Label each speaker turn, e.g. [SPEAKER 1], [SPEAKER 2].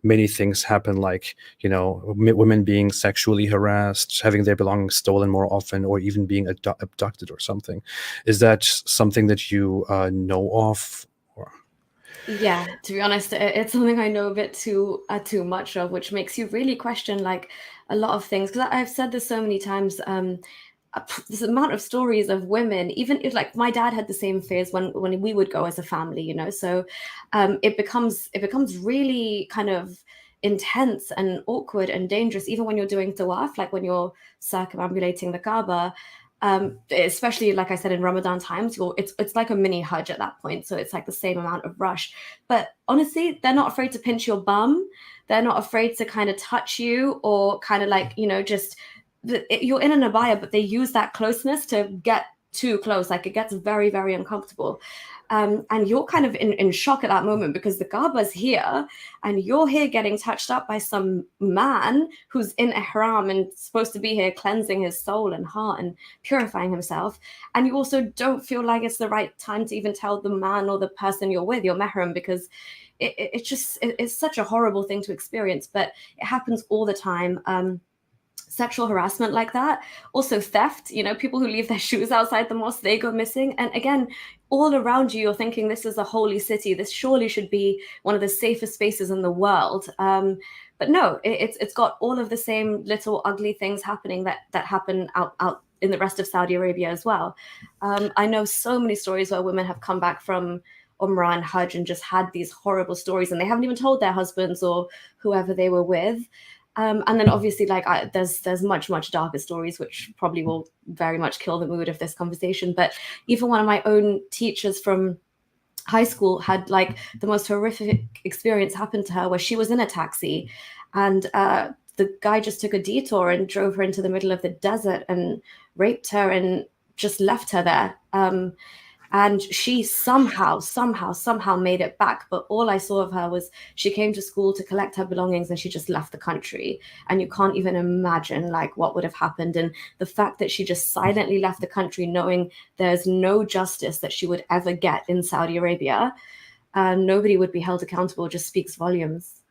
[SPEAKER 1] many things happen, like, women being sexually harassed, having their belongings stolen more often, or even being abducted or something. Is that something that you know of? Or?
[SPEAKER 2] Yeah, to be honest, it's something I know a bit too much of, which makes you really question like a lot of things. Because I've said this so many times. This amount of stories of women, even if like my dad had the same fears when we would go as a family, so it becomes really kind of intense and awkward and dangerous, even when you're doing tawaf, like when you're circumambulating the Kaaba. Especially like I said in Ramadan times, it's like a mini Hajj at that point, so it's like the same amount of rush. But honestly, they're not afraid to pinch your bum. They're not afraid to kind of touch you, or kind of like just you're in an abaya, but they use that closeness to get too close. Like it gets very, very uncomfortable. And you're kind of in shock at that moment, because the Kaaba's here and you're here getting touched up by some man who's in ihram and supposed to be here cleansing his soul and heart and purifying himself. And you also don't feel like it's the right time to even tell the man or the person you're with, your mahram, because it's such a horrible thing to experience, but it happens all the time. Sexual harassment like that, also theft, people who leave their shoes outside the mosque, they go missing. And again, all around you, you're thinking this is a holy city, this surely should be one of the safest spaces in the world. But no, it's got all of the same little ugly things happening that happen out in the rest of Saudi Arabia as well. I know so many stories where women have come back from Umrah and Hajj and just had these horrible stories, and they haven't even told their husbands or whoever they were with. And then obviously, there's much darker stories, which probably will very much kill the mood of this conversation. But even one of my own teachers from high school had like the most horrific experience happen to her, where she was in a taxi, and the guy just took a detour and drove her into the middle of the desert and raped her and just left her there. And she somehow made it back. But all I saw of her was she came to school to collect her belongings and she just left the country. And you can't even imagine like what would have happened. And the fact that she just silently left the country, knowing there's no justice that she would ever get in Saudi Arabia, nobody would be held accountable, just speaks volumes.